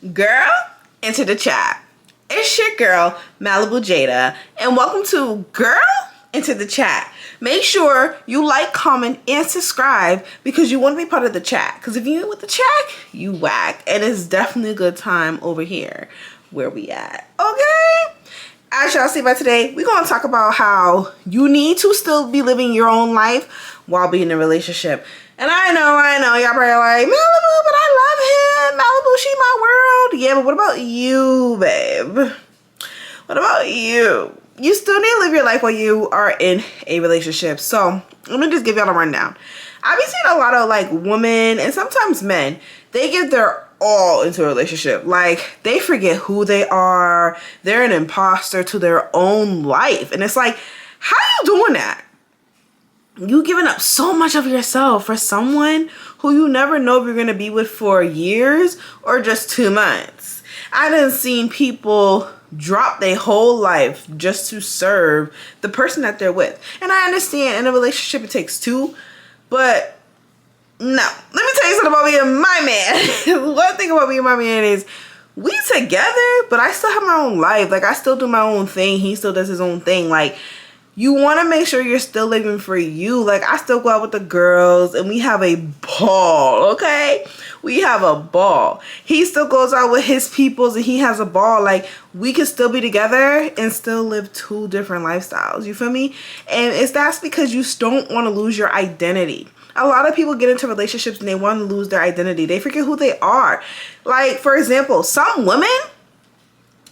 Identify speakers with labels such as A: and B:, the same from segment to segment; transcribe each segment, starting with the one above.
A: Girl, into the chat. It's your girl, Malibu Jada, and welcome to Girl into the Chat. Make sure you like, comment, and subscribe because you want to be part of the chat. Because if you ain't with the chat, you whack. And it's definitely a good time over here where we at. Okay? As y'all see by today, we're going to talk about how you need to still be living your own life while being in a relationship. And I know, y'all probably like, Malibu, but I love him. Malibu, she my world. Yeah, but what about you, babe? What about you? You still need to live your life while you are in a relationship. So, let me just give y'all a rundown. I've been seeing a lot of like women and sometimes men, they give their all into a relationship. Like, they forget who they are. They're an imposter to their own life. And it's like, how you doing that? You giving up so much of yourself for someone who you never know if you're going to be with for years or just 2 months. I done seen people drop their whole life just to serve the person that they're with. And I understand in a relationship it takes two, but no. Let me tell you something about me and my man. One thing about me and my man is we together, but I still have my own life. Like, I still do my own thing. He still does his own thing. Like, you want to make sure you're still living for you. Like, I still go out with the girls and we have a ball, okay? We have a ball. He still goes out with his peoples and he has a ball. Like, we can still be together and still live two different lifestyles. You feel me? And that's because you don't want to lose your identity. A lot of people get into relationships and they want to lose their identity. They forget who they are. Like, for example, some women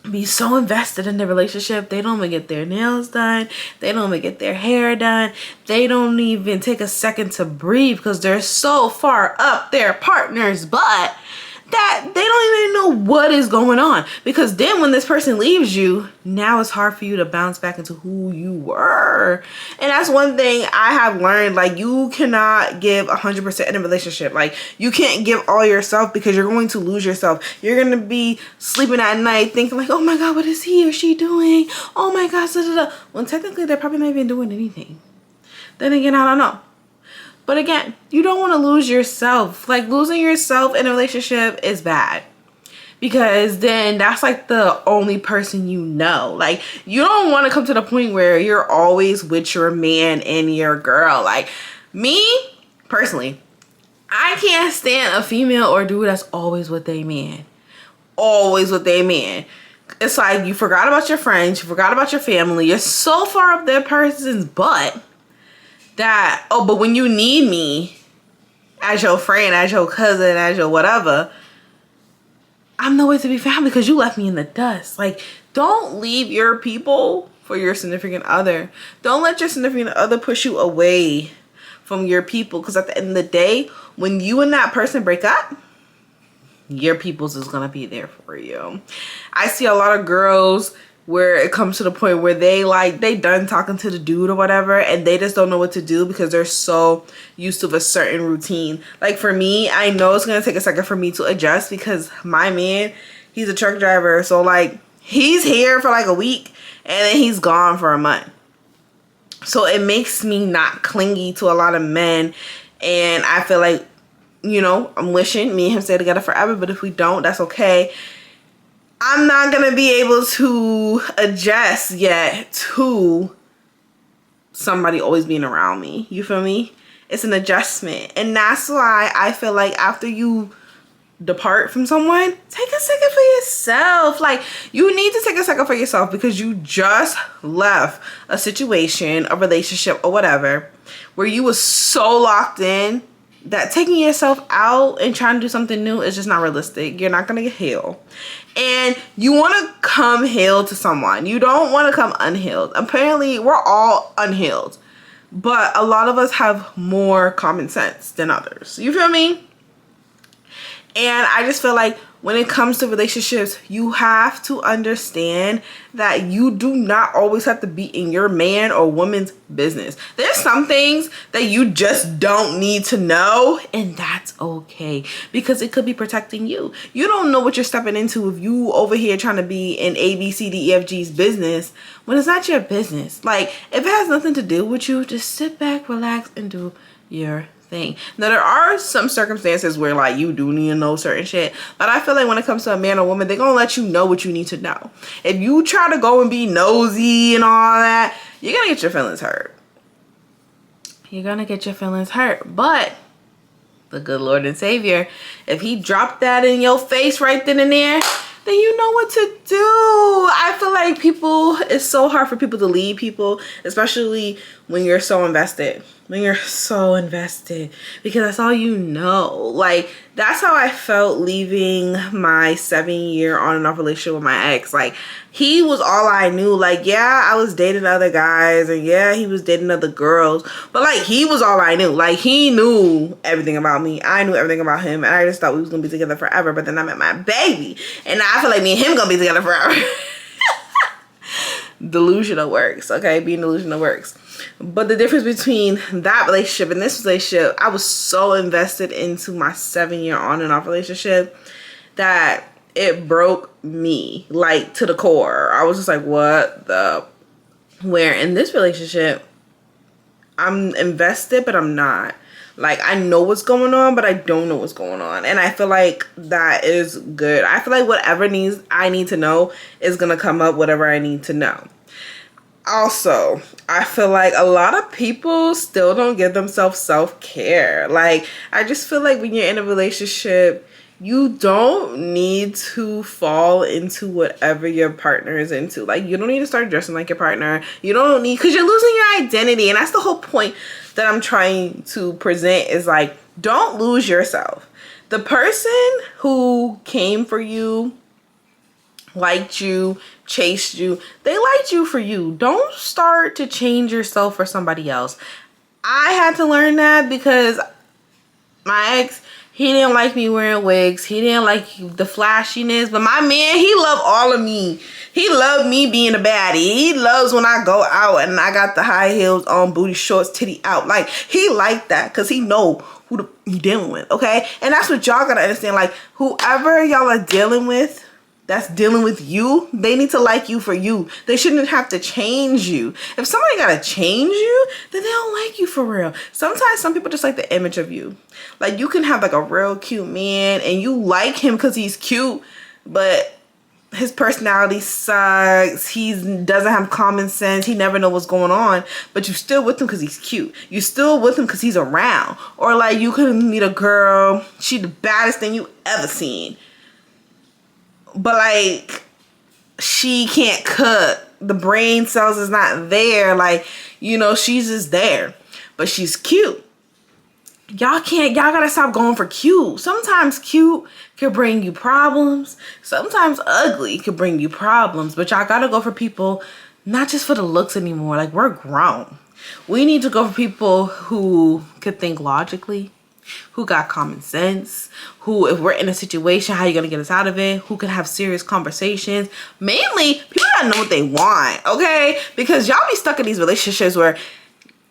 A: be so invested in the relationship, they don't even get their nails done, they don't even get their hair done, they don't even take a second to breathe because they're so far up their partner's butt that they don't even know what is going on. Because then when this person leaves you, now it's hard for you to bounce back into who you were. And that's one thing I have learned. Like, you cannot give 100% in a relationship. Like, you can't give all yourself because you're going to lose yourself. You're going to be sleeping at night thinking like, oh my God, what is he or she doing? Oh my gosh, da, da, da. When technically they're probably not even doing anything. Then again, I don't know. But again, you don't want to lose yourself. Like, losing yourself in a relationship is bad. Because then that's like the only person you know. Like, you don't want to come to the point where you're always with your man and your girl. Like, me, personally, I can't stand a female or dude that's always with their man. Always with their man. It's like you forgot about your friends. You forgot about your family. You're so far up that person's butt that, oh, but when you need me as your friend, as your cousin, as your whatever, I'm nowhere to be found because you left me in the dust. Like, don't leave your people for your significant other. Don't let your significant other push you away from your people, because at the end of the day, when you and that person break up, your people's is gonna be there for you. I see a lot of girls where it comes to the point where they done talking to the dude or whatever and they just don't know what to do because they're so used to a certain routine. Like, for me, I know it's gonna take a second for me to adjust because my man, he's a truck driver. So like, he's here for like a week and then he's gone for a month. So it makes me not clingy to a lot of men. And I feel like, you know, I'm wishing me and him stay together forever, but if we don't, that's okay. I'm not going to be able to adjust yet to somebody always being around me. You feel me? It's an adjustment. And that's why I feel like after you depart from someone, take a second for yourself. Like, you need to take a second for yourself because you just left a situation, a relationship, or whatever, where you was so locked in that taking yourself out and trying to do something new is just not realistic. You're not going to get healed. And you want to come healed to someone. You don't want to come unhealed. Apparently, we're all unhealed. But a lot of us have more common sense than others. You feel me? And I just feel like when it comes to relationships, you have to understand that you do not always have to be in your man or woman's business. There's some things that you just don't need to know, and that's okay because it could be protecting you. You don't know what you're stepping into if you over here trying to be in A, B, C, D, E, F, G's business when it's not your business. Like, if it has nothing to do with you, just sit back, relax, and do your thing. Now, there are some circumstances where like you do need to know certain shit, but I feel like when it comes to a man or woman, they're gonna let you know what you need to know. If you try to go and be nosy and all that, you're gonna get your feelings hurt. You're gonna get your feelings hurt. But the good Lord and Savior, if he dropped that in your face right then and there, then you know what to do. I feel like it's so hard for people to lead people, especially when you're so invested. Because that's all you know. Like, that's how I felt leaving my 7-year on and off relationship with my ex. Like, he was all I knew. Like, yeah, I was dating other guys, and yeah, he was dating other girls, but like, he was all I knew. Like, he knew everything about me, I knew everything about him, and I just thought we was gonna be together forever. But then I met my baby, and I feel like me and him gonna be together forever. Delusional works, okay? Being delusional works. But the difference between that relationship and this relationship, I was so invested into my 7-year on and off relationship that it broke me, like, to the core. I was just like, what the? Where in this relationship, I'm invested, but I'm not. Like, I know what's going on, but I don't know what's going on. And I feel like that is good. I feel like whatever I need to know is going to come up, whatever I need to know. Also, I feel like a lot of people still don't give themselves self-care. Like, I just feel like when you're in a relationship, you don't need to fall into whatever your partner is into. Like, you don't need to start dressing like your partner. You don't need, because you're losing your identity. And that's the whole point that I'm trying to present, is like, don't lose yourself. The person who came for you, liked you, chased you, they liked you for you. Don't start to change yourself for somebody else. I had to learn that because my ex, he didn't like me wearing wigs. He didn't like the flashiness. But my man, he loved all of me. He loved me being a baddie. He loves when I go out and I got the high heels on, booty shorts, titty out. Like, he liked that because he know who he dealing with, okay? And that's what y'all gotta understand. Like, whoever y'all are dealing with, that's dealing with you, they need to like you for you. They shouldn't have to change you. If somebody gotta change you, then they don't like you for real. Sometimes some people just like the image of you. Like, you can have like a real cute man and you like him because he's cute, but his personality sucks. He doesn't have common sense. He never know what's going on, but you still with him because he's cute. You still with him because he's around. Or like, you could meet a girl, she the baddest thing you ever seen, but like, she can't cook. The brain cells is not there. Like, you know, she's just there, but she's cute. Y'all gotta stop going for cute. Sometimes cute can bring you problems. Sometimes ugly can bring you problems, but y'all gotta go for people, not just for the looks anymore. Like, we're grown. We need to go for people who could think logically, who got common sense, who, if we're in a situation, how you gonna get us out of it, who can have serious conversations. Mainly, people gotta know what they want, okay? Because y'all be stuck in these relationships where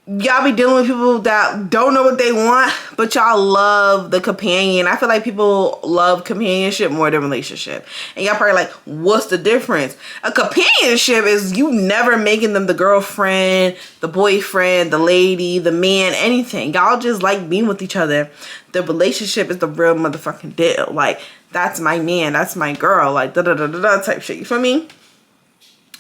A: y'all be dealing with people that don't know what they want, but y'all love the companion. I feel like people love companionship more than relationship. And y'all probably like, what's the difference? A companionship is you never making them the girlfriend, the boyfriend, the lady, the man, anything. Y'all just like being with each other. The relationship is the real motherfucking deal. Like, that's my man, that's my girl, like da-da-da-da-da type shit. You feel me?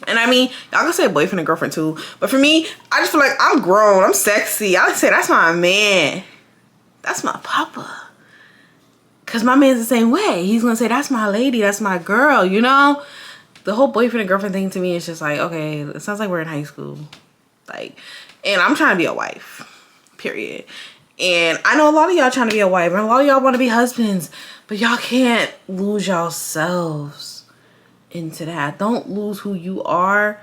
A: And I mean, y'all can say boyfriend and girlfriend too, but for me, I just feel like I'm grown, I'm sexy. I say that's my man, that's my papa, because my man's the same way. He's gonna say that's my lady, that's my girl, you know? The whole boyfriend and girlfriend thing to me is just like, okay, it sounds like we're in high school. Like, and I'm trying to be a wife, period. And I know a lot of y'all trying to be a wife, and a lot of y'all want to be husbands, but y'all can't lose yourselves into that. Don't lose who you are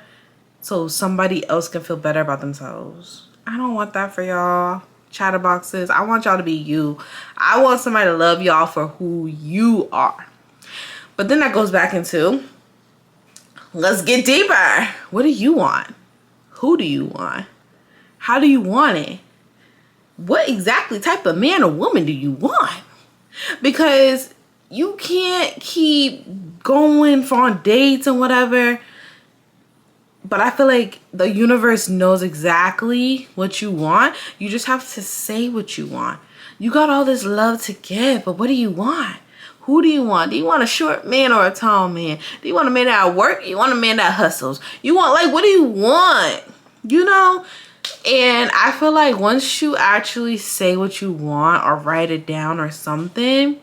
A: so somebody else can feel better about themselves. I don't want that for y'all chatterboxes. I want y'all to be you. I want somebody to love y'all for who you are. But then that goes back into, let's get deeper. What do you want? Who do you want? How do you want it? What exactly type of man or woman do you want? Because you can't keep going for on dates and whatever But I feel like the universe knows exactly what you want. You just have to say what you want. You got all this love to give, but what do you want? Who do you want? Do you want a short man or a tall man? Do you want a man that work? You want a man that hustles? You want, like, what do you want? You know? And I feel like once you actually say what you want or write it down or something,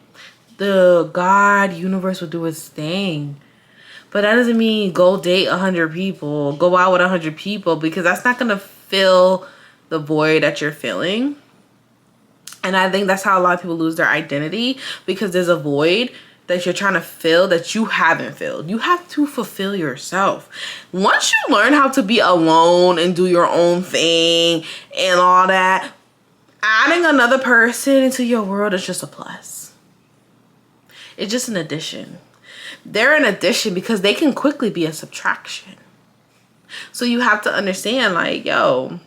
A: the God, universe will do its thing. But that doesn't mean go date 100 people, go out with 100 people, because that's not going to fill the void that you're feeling. And I think that's how a lot of people lose their identity, because there's a void that you're trying to fill that you haven't filled. You have to fulfill yourself. Once you learn how to be alone and do your own thing and all that, adding another person into your world is just a plus. It's just an addition. They're an addition because they can quickly be a subtraction. So you have to understand, like, yo,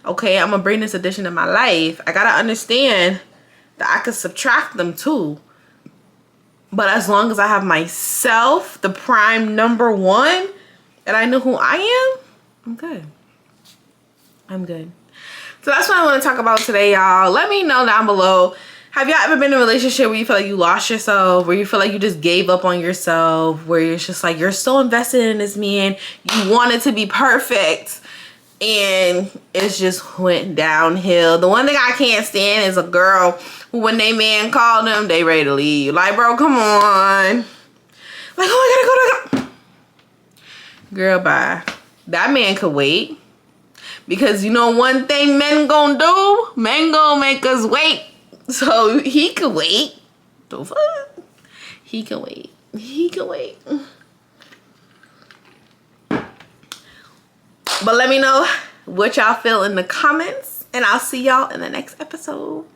A: okay, I'm gonna bring this addition in my life. I gotta understand that I can subtract them too. But as long as I have myself, the prime number one, and I know who I am, I'm good. I'm good. So that's what I want to talk about today, y'all. Let me know down below. Have y'all ever been in a relationship where you feel like you lost yourself, where you feel like you just gave up on yourself, where you're just like, you're so invested in this man, you want it to be perfect, and it's just went downhill? The one thing I can't stand is a girl who, when they man called them, they ready to leave. Like, bro, come on. Like, oh, I gotta go. Girl, bye. That man could wait. Because you know one thing men gonna do? Men gonna make us wait. So he could wait. The fuck? He can wait. He can wait. But let me know what y'all feel in the comments. And I'll see y'all in the next episode.